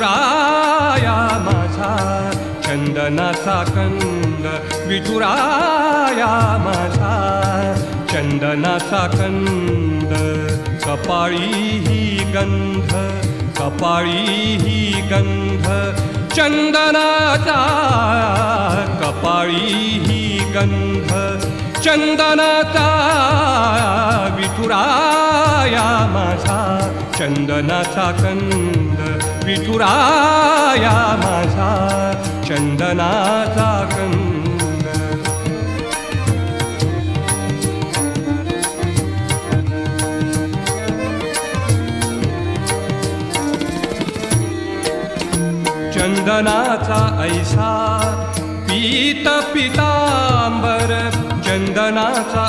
विठुराया माझा चंदनाचा कंद, विठुराया माझा चंदनाचा कंद. कपाळी ही गंध, कपाळी ही गंध चंदनाचा, कपाळी ही गंध चंदनाचा. विठुराया माझा चंदनाचा कंद, विठुराया माझा चंदनाचा कंद. चंदनाचा ऐसा पीत पितांबर, चंदनाचा